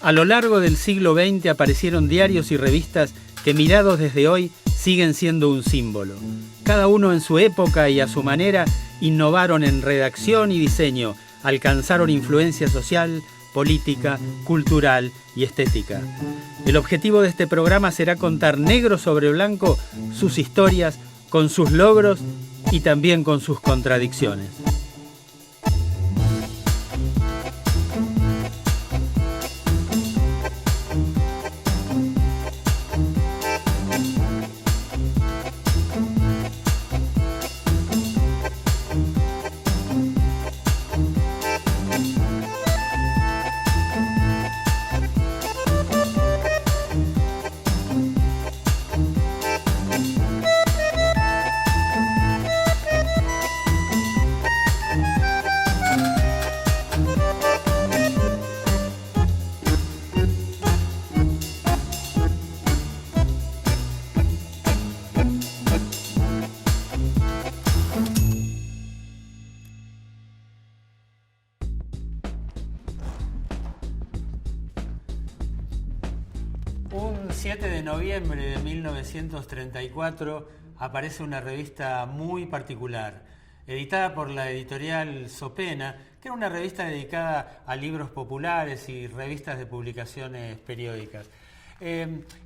A lo largo del siglo XX aparecieron diarios y revistas que, mirados desde hoy, siguen siendo un símbolo. Cada uno en su época y a su manera innovaron en redacción y diseño, alcanzaron influencia social, política, cultural y estética. El objetivo de este programa será contar negro sobre blanco sus historias, con sus logros y también con sus contradicciones. Un 7 de noviembre de 1934 aparece una revista muy particular, editada por la editorial Sopena, que era una revista dedicada a libros populares y revistas de publicaciones periódicas.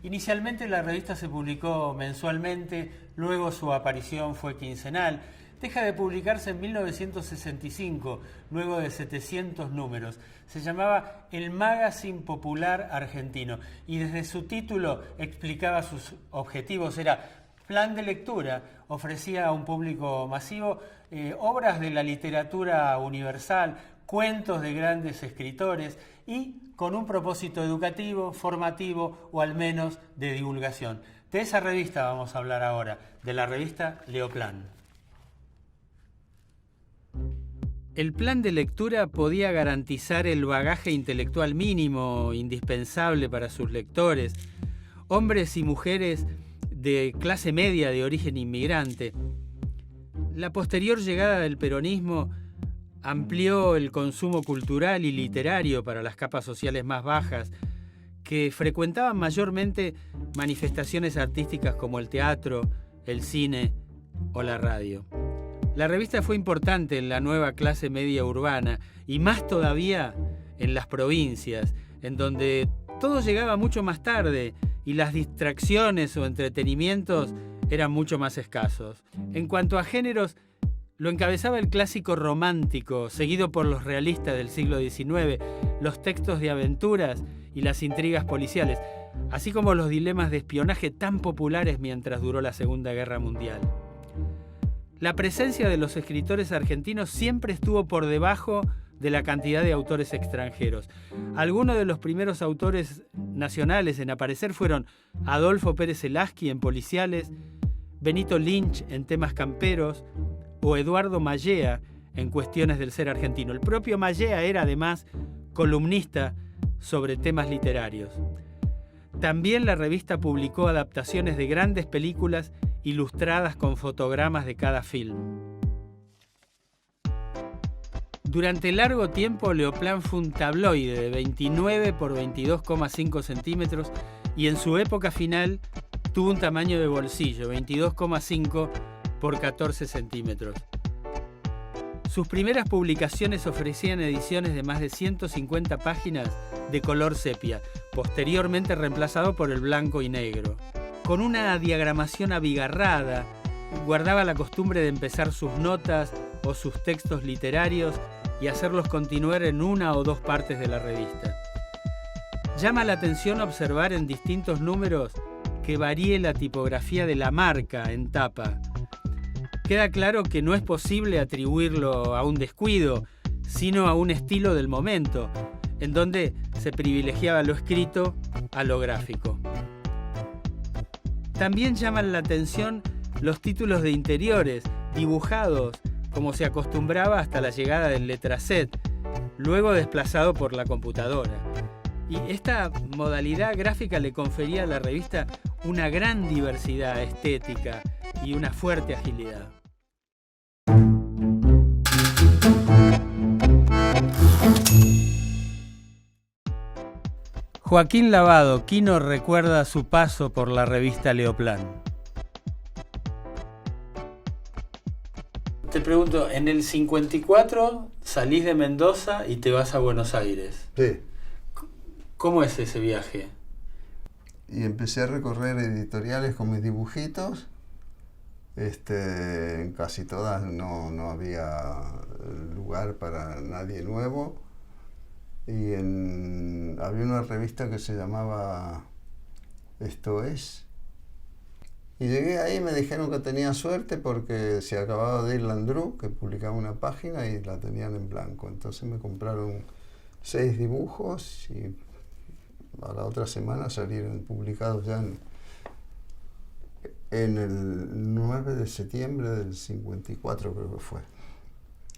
Inicialmente la revista se publicó mensualmente, luego su aparición fue quincenal. Deja de publicarse en 1965, luego de 700 números. Se llamaba El Magazine Popular Argentino y desde su título explicaba sus objetivos. Era plan de lectura, ofrecía a un público masivo obras de la literatura universal, cuentos de grandes escritores y con un propósito educativo, formativo o al menos de divulgación. De esa revista vamos a hablar ahora, de la revista Leoplan. El plan de lectura podía garantizar el bagaje intelectual mínimo indispensable para sus lectores, hombres y mujeres de clase media de origen inmigrante. La posterior llegada del peronismo amplió el consumo cultural y literario para las capas sociales más bajas, que frecuentaban mayormente manifestaciones artísticas como el teatro, el cine o la radio. La revista fue importante en la nueva clase media urbana y más todavía en las provincias, en donde todo llegaba mucho más tarde y las distracciones o entretenimientos eran mucho más escasos. En cuanto a géneros, lo encabezaba el clásico romántico, seguido por los realistas del siglo XIX, los textos de aventuras y las intrigas policiales, así como los dilemas de espionaje tan populares mientras duró la Segunda Guerra Mundial. La presencia de los escritores argentinos siempre estuvo por debajo de la cantidad de autores extranjeros. Algunos de los primeros autores nacionales en aparecer fueron Adolfo Pérez Elaski en policiales, Benito Lynch en temas camperos o Eduardo Mallea en cuestiones del ser argentino. El propio Mallea era además columnista sobre temas literarios. También la revista publicó adaptaciones de grandes películas ilustradas con fotogramas de cada film. Durante largo tiempo, Leoplan fue un tabloide de 29 por 22,5 centímetros y en su época final tuvo un tamaño de bolsillo, 22,5 por 14 centímetros. Sus primeras publicaciones ofrecían ediciones de más de 150 páginas de color sepia, posteriormente reemplazado por el blanco y negro. Con una diagramación abigarrada, guardaba la costumbre de empezar sus notas o sus textos literarios y hacerlos continuar en una o dos partes de la revista. Llama la atención observar en distintos números que varíe la tipografía de la marca en tapa. Queda claro que no es posible atribuirlo a un descuido, sino a un estilo del momento, en donde se privilegiaba lo escrito a lo gráfico. También llaman la atención los títulos de interiores, dibujados como se acostumbraba hasta la llegada del letraset, luego desplazado por la computadora. Y esta modalidad gráfica le confería a la revista una gran diversidad estética y una fuerte agilidad. Joaquín Lavado, Quino, recuerda su paso por la revista Leoplan. Te pregunto, en el 54 salís de Mendoza y te vas a Buenos Aires. Sí. ¿Cómo es ese viaje? Y empecé a recorrer editoriales con mis dibujitos. En casi todas no había lugar para nadie nuevo. Y había una revista que se llamaba Esto Es. Y llegué ahí y me dijeron que tenía suerte porque se acababa de ir Landru, que publicaba una página y la tenían en blanco. Entonces me compraron 6 dibujos y a la otra semana salieron publicados ya en el 9 de septiembre del 54, creo que fue.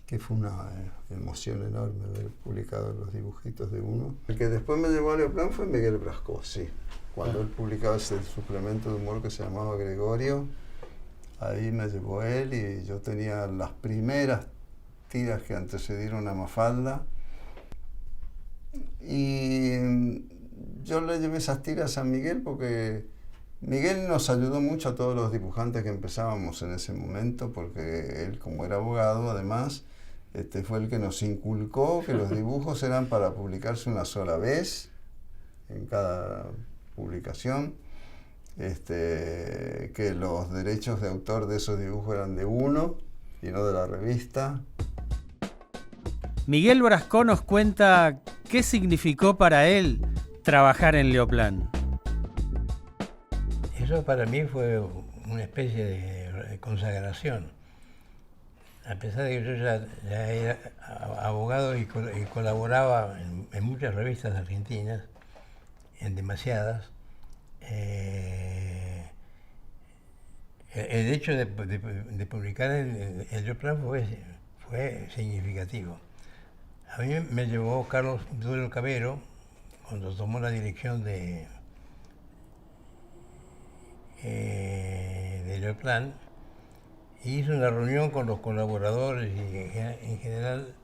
Que fue una emoción enorme ver publicados los dibujitos de uno. El que después me llevó a Leoplan fue Miguel Brasco, sí. Cuando él publicaba ese suplemento de humor que se llamaba Gregorio, ahí me llevó él y yo tenía las primeras tiras que antecedieron a Mafalda. Y yo le llevé esas tiras a Miguel porque Miguel nos ayudó mucho a todos los dibujantes que empezábamos en ese momento, porque él, como era abogado, además, fue el que nos inculcó que los dibujos eran para publicarse una sola vez en cada publicación, que los derechos de autor de esos dibujos eran de uno y no de la revista. Miguel Brasco nos cuenta qué significó para él trabajar en Leoplan. Eso para mí fue una especie de consagración. A pesar de que yo ya era abogado y colaboraba en muchas revistas argentinas, en demasiadas, el hecho de publicar el Leoplan fue significativo. A mí me llevó Carlos Duero Cabero, cuando tomó la dirección de Leoplan, y hizo una reunión con los colaboradores y en general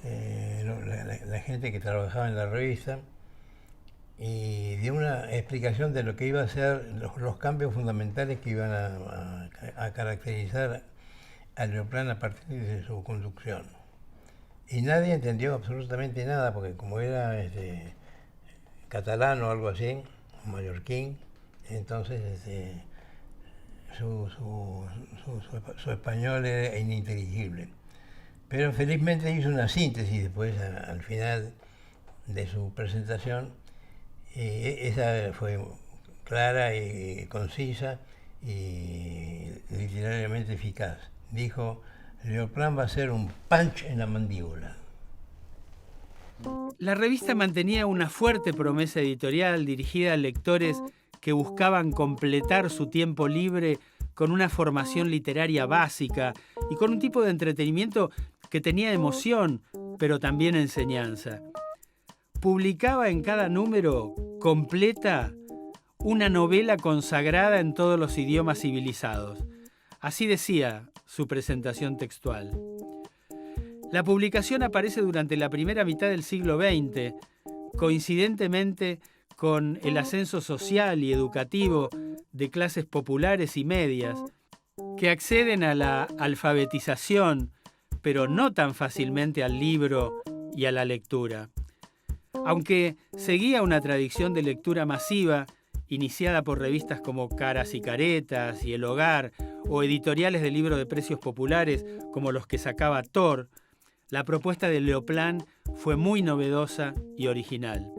la gente que trabajaba en la revista, y dio una explicación de lo que iba a ser los cambios fundamentales que iban a caracterizar a Leoplan a partir de su conducción. Y nadie entendió absolutamente nada, porque como era catalán o algo así, mallorquín, entonces su español era ininteligible. Pero felizmente hizo una síntesis después, al final de su presentación. Esa fue clara y concisa y literariamente eficaz. Dijo: Leoplan va a ser un punch en la mandíbula. La revista mantenía una fuerte promesa editorial dirigida a lectores que buscaban completar su tiempo libre con una formación literaria básica y con un tipo de entretenimiento que tenía emoción, pero también enseñanza. Publicaba en cada número completa una novela consagrada en todos los idiomas civilizados. Así decía su presentación textual. La publicación aparece durante la primera mitad del siglo XX, coincidentemente con el ascenso social y educativo de clases populares y medias, que acceden a la alfabetización, pero no tan fácilmente al libro y a la lectura. Aunque seguía una tradición de lectura masiva, iniciada por revistas como Caras y Caretas y El Hogar, o editoriales de libros de precios populares como los que sacaba Thor, la propuesta de Leoplan fue muy novedosa y original.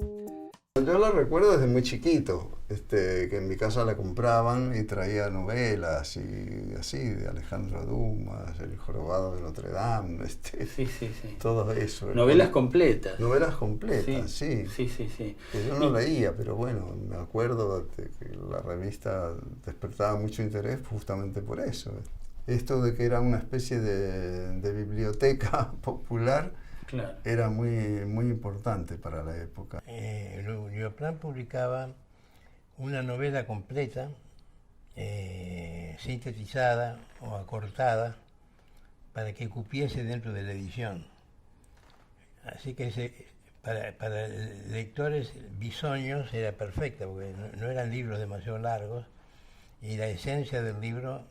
Yo la recuerdo desde muy chiquito, que en mi casa la compraban y traía novelas y así, de Alejandro Dumas, El Jorobado de Notre Dame, Sí. todo eso. Novelas completas. Novelas completas, sí. Sí. Que yo no leía, pero bueno, me acuerdo de que la revista despertaba mucho interés justamente por eso. Esto de que era una especie de biblioteca popular. Claro. Era muy importante para la época. Leoplan publicaba una novela completa, sintetizada o acortada, para que cupiese dentro de la edición. Así que para lectores bisoños era perfecta, porque no eran libros demasiado largos y la esencia del libro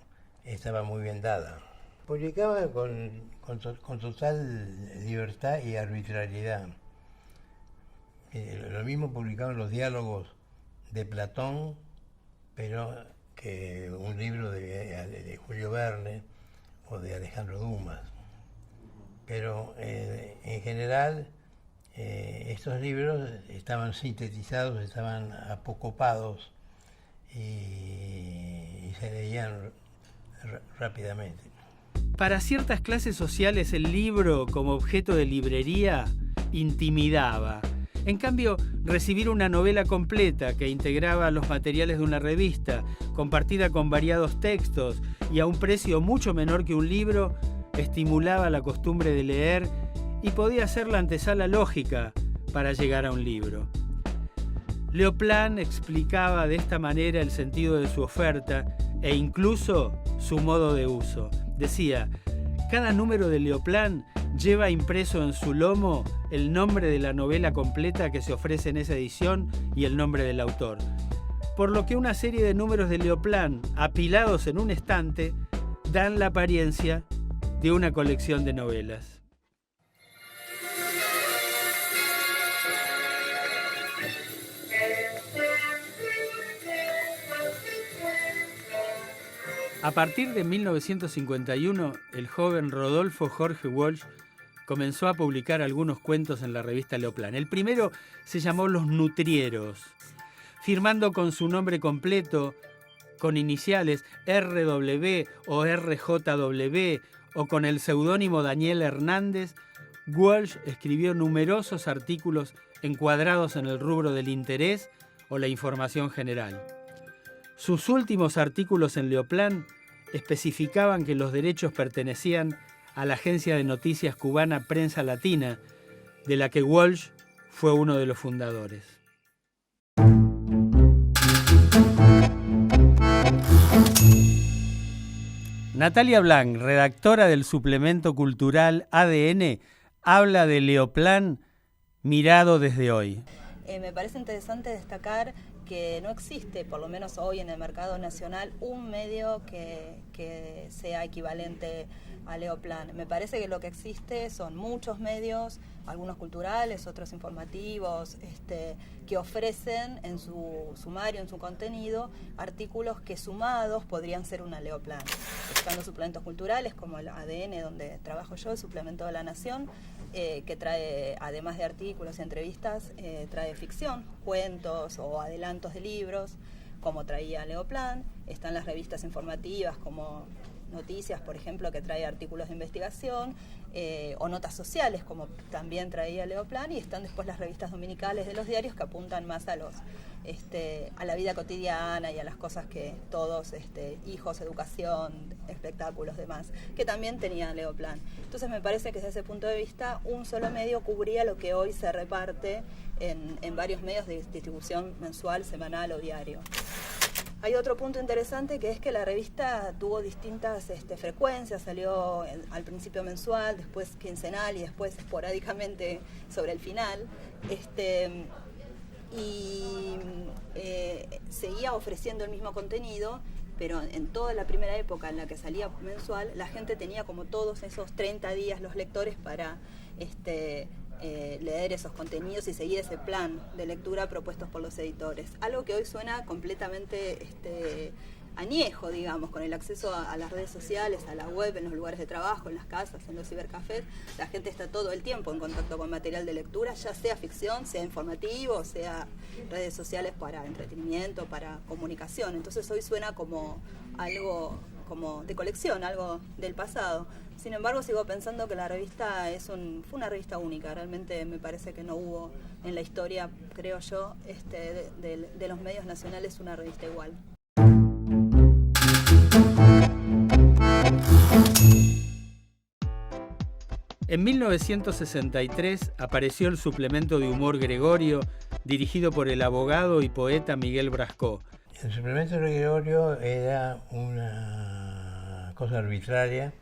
estaba muy bien dada. Publicaba con total libertad y arbitrariedad. Lo mismo publicaban los diálogos de Platón, pero que un libro de Julio Verne o de Alejandro Dumas. Pero en general estos libros estaban sintetizados, estaban apocopados y se leían rápidamente. Para ciertas clases sociales el libro, como objeto de librería, intimidaba. En cambio, recibir una novela completa que integraba los materiales de una revista, compartida con variados textos y a un precio mucho menor que un libro, estimulaba la costumbre de leer y podía ser la antesala lógica para llegar a un libro. Leoplan explicaba de esta manera el sentido de su oferta e incluso su modo de uso. Decía, cada número de Leoplan lleva impreso en su lomo el nombre de la novela completa que se ofrece en esa edición y el nombre del autor. Por lo que una serie de números de Leoplan apilados en un estante dan la apariencia de una colección de novelas. A partir de 1951, el joven Rodolfo Jorge Walsh comenzó a publicar algunos cuentos en la revista Leoplan. El primero se llamó Los Nutrieros, firmando con su nombre completo, con iniciales RW o RJW o con el seudónimo Daniel Hernández. Walsh escribió numerosos artículos encuadrados en el rubro del interés o la información general. Sus últimos artículos en Leoplan especificaban que los derechos pertenecían a la agencia de noticias cubana Prensa Latina, de la que Walsh fue uno de los fundadores. Natalia Blanc, redactora del suplemento cultural ADN, habla de Leoplan mirado desde hoy. Me parece interesante destacar que no existe, por lo menos hoy en el mercado nacional, un medio que sea equivalente a Leoplan. Me parece que lo que existe son muchos medios, algunos culturales, otros informativos, que ofrecen en su sumario, en su contenido, artículos que sumados podrían ser una Leoplan. Están los suplementos culturales, como el ADN, donde trabajo yo, el suplemento de La Nación, que trae, además de artículos y entrevistas, trae ficción, cuentos o adelantos de libros, como traía Leoplan. Están las revistas informativas como Noticias, por ejemplo, que trae artículos de investigación, o notas sociales, como también traía Leoplan, y están después las revistas dominicales de los diarios que apuntan más a la vida cotidiana y a las cosas que todos, hijos, educación, espectáculos, demás, que también tenían Leoplan. Entonces me parece que desde ese punto de vista un solo medio cubría lo que hoy se reparte en varios medios de distribución mensual, semanal o diario. Hay otro punto interesante, que es que la revista tuvo distintas frecuencias, salió al principio mensual, después quincenal y después esporádicamente sobre el final, seguía ofreciendo el mismo contenido, pero en toda la primera época en la que salía mensual, la gente tenía como todos esos 30 días, los lectores, para leer esos contenidos y seguir ese plan de lectura propuestos por los editores. Algo que hoy suena completamente añejo, digamos, con el acceso a las redes sociales, a la web, en los lugares de trabajo, en las casas, en los cibercafés. La gente está todo el tiempo en contacto con material de lectura, ya sea ficción, sea informativo, sea redes sociales para entretenimiento, para comunicación. Entonces hoy suena como algo como de colección, algo del pasado. Sin embargo, sigo pensando que la revista fue una revista única. Realmente me parece que no hubo en la historia, creo yo, de los medios nacionales una revista igual. En 1963 apareció el suplemento de humor Gregorio, dirigido por el abogado y poeta Miguel Brascó. El suplemento de Gregorio era una cosa arbitraria,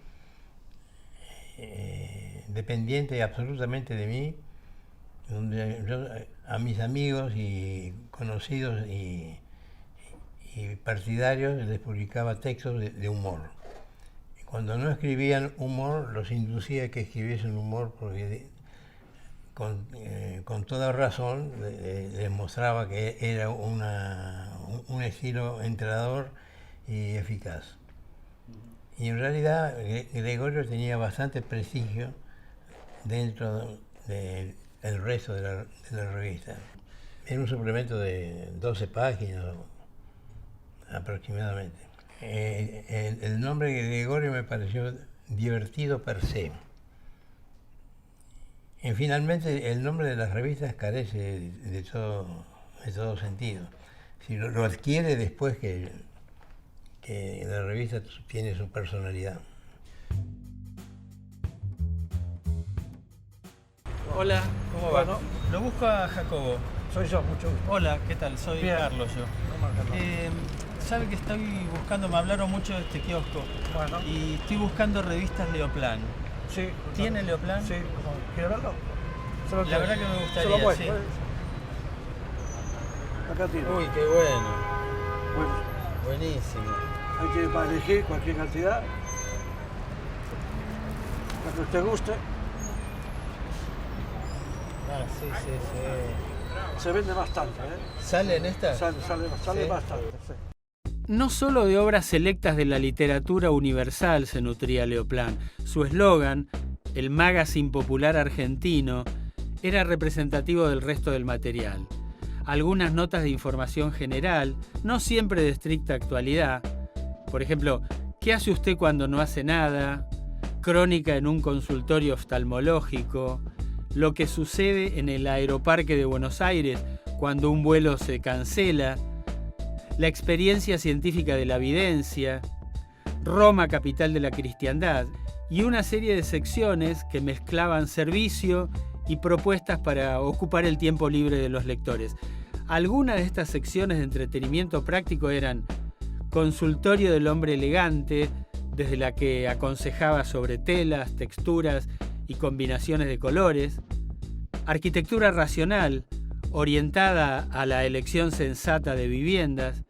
dependiente absolutamente de mí, donde yo a mis amigos y conocidos y partidarios les publicaba textos de humor. Y cuando no escribían humor, los inducía a que escribiesen humor porque con toda razón les mostraba que era un estilo entrenador y eficaz. Y en realidad Gregorio tenía bastante prestigio dentro del resto de la revista. Era un suplemento de 12 páginas aproximadamente. El nombre de Gregorio me pareció divertido per se. Y finalmente el nombre de las revistas carece de todo sentido. Si lo adquiere después que la revista tiene su personalidad. Hola, ¿cómo va? Bueno. Lo busco a Jacobo. Soy yo, mucho gusto. Hola, ¿qué tal? Soy Bien. Carlos yo. ¿Cómo anda, Carlos? Sabe que estoy buscando, me hablaron mucho de este kiosco. Bueno. Y estoy buscando revistas Leoplan. Sí. ¿Tiene Leoplan? Sí. ¿Quiere verlo? La verdad que me Se lo gustaría, muestro. sí. Acá tiene. Uy, qué bueno. Bueno, Buenísimo. hay que elegir cualquier cantidad. La que usted guste. Ah, sí, sí, sí. Se vende bastante, ¿eh? ¿Sale en esta? Sale Sí. bastante, sí. No solo de obras selectas de la literatura universal se nutría Leoplan. Su eslogan, el magazine popular argentino, era representativo del resto del material. Algunas notas de información general, no siempre de estricta actualidad. Por ejemplo, ¿qué hace usted cuando no hace nada? Crónica en un consultorio oftalmológico. Lo que sucede en el Aeroparque de Buenos Aires cuando un vuelo se cancela. La experiencia científica de la evidencia. Roma, capital de la cristiandad. Y una serie de secciones que mezclaban servicio y propuestas para ocupar el tiempo libre de los lectores. Algunas de estas secciones de entretenimiento práctico eran Consultorio del hombre elegante, desde la que aconsejaba sobre telas, texturas y combinaciones de colores. Arquitectura racional, orientada a la elección sensata de viviendas.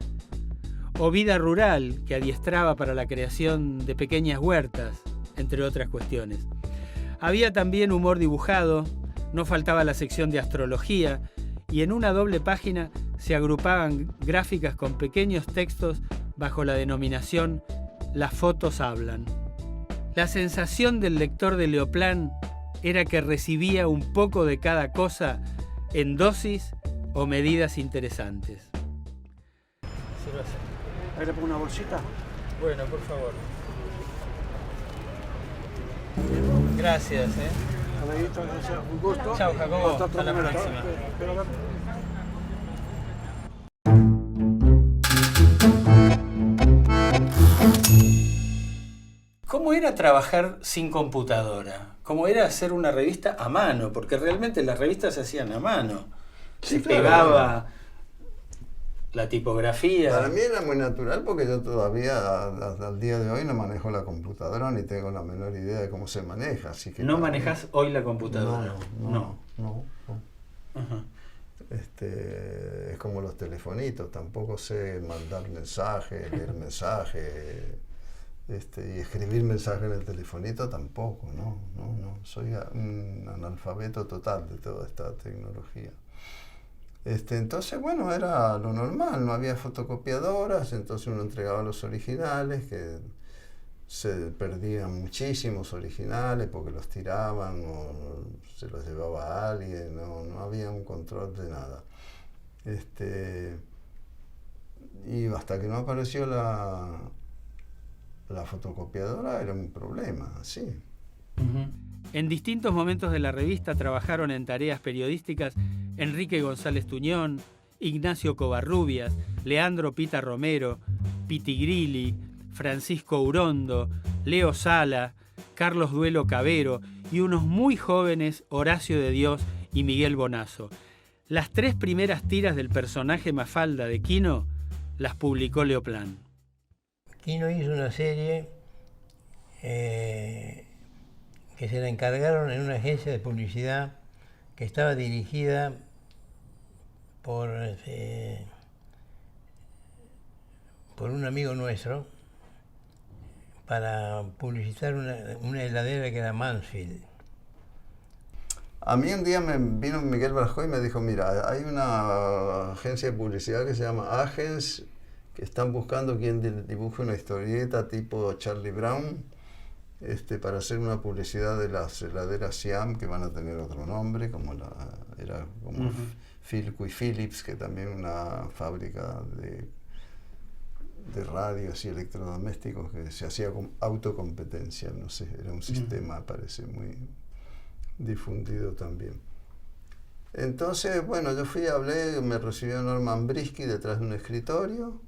O vida rural, que adiestraba para la creación de pequeñas huertas, entre otras cuestiones. Había también humor dibujado, no faltaba la sección de astrología, y en una doble página se agrupaban gráficas con pequeños textos bajo la denominación Las fotos hablan. La sensación del lector de Leoplan era que recibía un poco de cada cosa en dosis o medidas interesantes. Ahí le pongo una bolsita. Bueno, por favor. Gracias, Amiguito, gracias. Un gusto. Chao, Jacobo. Hasta otro Hasta la momento. próxima. Espero ver. ¿Cómo era trabajar sin computadora? ¿Cómo era hacer una revista a mano? Porque realmente las revistas se hacían a mano. Sí, Se claro. pegaba la tipografía. Para mí era muy natural porque yo todavía al día de hoy no manejo la computadora ni tengo la menor idea de cómo se maneja. Así que ¿No para manejás mí- hoy la computadora? No. Ajá. Es como los telefonitos, tampoco sé mandar mensajes, leer mensajes, y escribir mensajes en el telefonito tampoco, no. Soy un analfabeto total de toda esta tecnología. Entonces, bueno, era lo normal, no había fotocopiadoras, entonces uno entregaba los originales, que se perdían muchísimos originales porque los tiraban o se los llevaba a alguien, no había un control de nada. Y hasta que no apareció la fotocopiadora era un problema, sí. Uh-huh. En distintos momentos de la revista trabajaron en tareas periodísticas Enrique González Tuñón, Ignacio Covarrubias, Leandro Pita Romero, Piti Grilli, Francisco Urondo, Leo Sala, Carlos Duelo Cabero y unos muy jóvenes Horacio de Dios y Miguel Bonazo. Las 3 primeras tiras del personaje Mafalda de Quino las publicó Leoplan. Quino hizo una serie que se la encargaron en una agencia de publicidad que estaba dirigida por un amigo nuestro para publicitar una heladera que era Mansfield. A mí un día me vino Miguel Brasco y me dijo, mira, hay una agencia de publicidad que se llama Agens, que están buscando quien dibuje una historieta tipo Charlie Brown, para hacer una publicidad de las heladeras Siam, que van a tener otro nombre, como era como Philco y Philips, que también una fábrica de radios y electrodomésticos que se hacía con autocompetencia, no sé, era un sistema, parece, muy difundido también. Entonces, bueno, yo fui, hablé, me recibió Norman Brisky detrás de un escritorio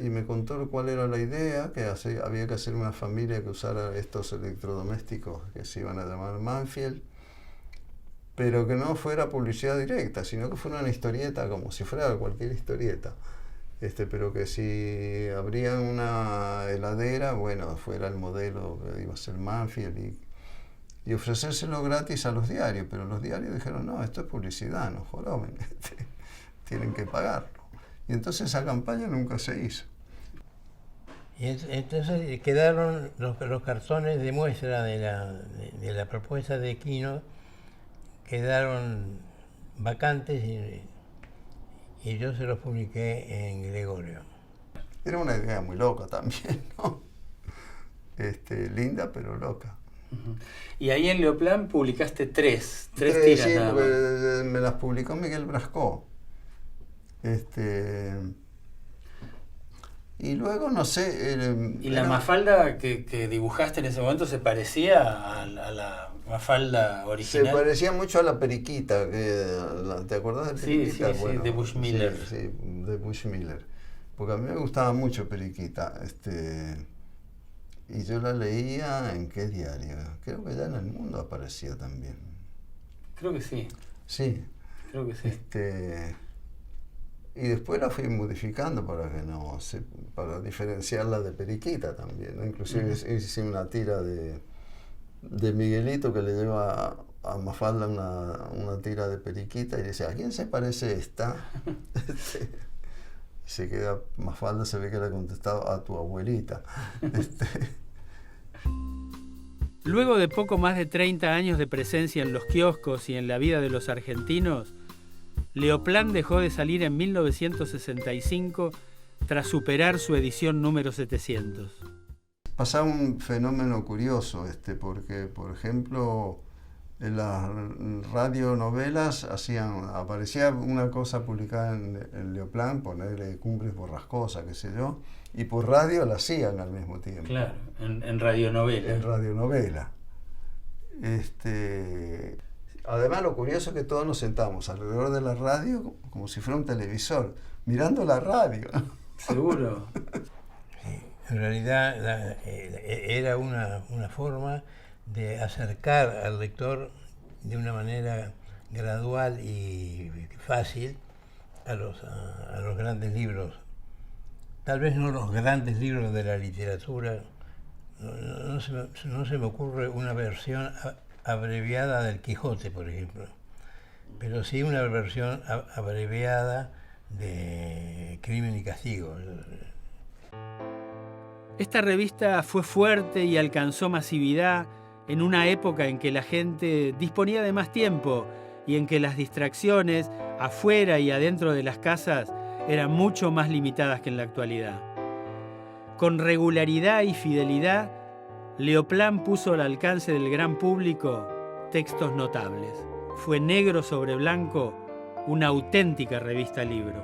y me contó cuál era la idea, que había que hacer una familia que usara estos electrodomésticos que se iban a llamar Mansfield, pero que no fuera publicidad directa, sino que fuera una historieta, como si fuera cualquier historieta. Pero que si abrían una heladera, bueno, fuera el modelo que iba a ser Mansfield y ofrecérselo gratis a los diarios, pero los diarios dijeron, no, esto es publicidad, no joroben, tienen que pagarlo. Y entonces esa campaña nunca se hizo. Y entonces quedaron los cartones de muestra de la propuesta de Quino, quedaron vacantes y yo se los publiqué en Gregorio. Era una idea muy loca también, ¿no? Linda pero loca. Y ahí en Leoplan publicaste tres tiras. Sí, nada más. Me las publicó Miguel Brasco. Y luego, no sé... ¿Y la Mafalda que dibujaste en ese momento se parecía a la Mafalda original? Se parecía mucho a la Periquita. ¿Te acordás de Periquita? Sí, bueno, de Bushmiller. Sí, de Bushmiller. Porque a mí me gustaba mucho Periquita. Y yo la leía en qué diario. Creo que ya en El Mundo aparecía también. Creo que sí. Sí. Creo que sí. Y después la fui modificando para diferenciarla de Periquita también, ¿no? Inclusive hice una tira de Miguelito que le lleva a Mafalda una tira de Periquita y dice, ¿a quién se parece esta? Se queda, Mafalda se ve que le ha contestado, a tu abuelita. Luego de poco más de 30 años de presencia en los kioscos y en la vida de los argentinos, Leoplan dejó de salir en 1965 tras superar su edición número 700. Pasaba un fenómeno curioso, porque, por ejemplo, en las radionovelas aparecía una cosa publicada en Leoplan, ponerle Cumbres Borrascosas, qué sé yo, y por radio la hacían al mismo tiempo. Claro, en radionovela. En radionovela. Además, lo curioso es que todos nos sentamos alrededor de la radio como si fuera un televisor, mirando la radio. Seguro. Sí, en realidad era una forma de acercar al lector de una manera gradual y fácil a los grandes libros. Tal vez no los grandes libros de la literatura, no se me ocurre una versión abreviada del Quijote, por ejemplo, pero sí una versión abreviada de Crimen y Castigo. Esta revista fue fuerte y alcanzó masividad en una época en que la gente disponía de más tiempo y en que las distracciones afuera y adentro de las casas eran mucho más limitadas que en la actualidad. Con regularidad y fidelidad, Leoplan puso al alcance del gran público textos notables. Fue negro sobre blanco, una auténtica revista libro.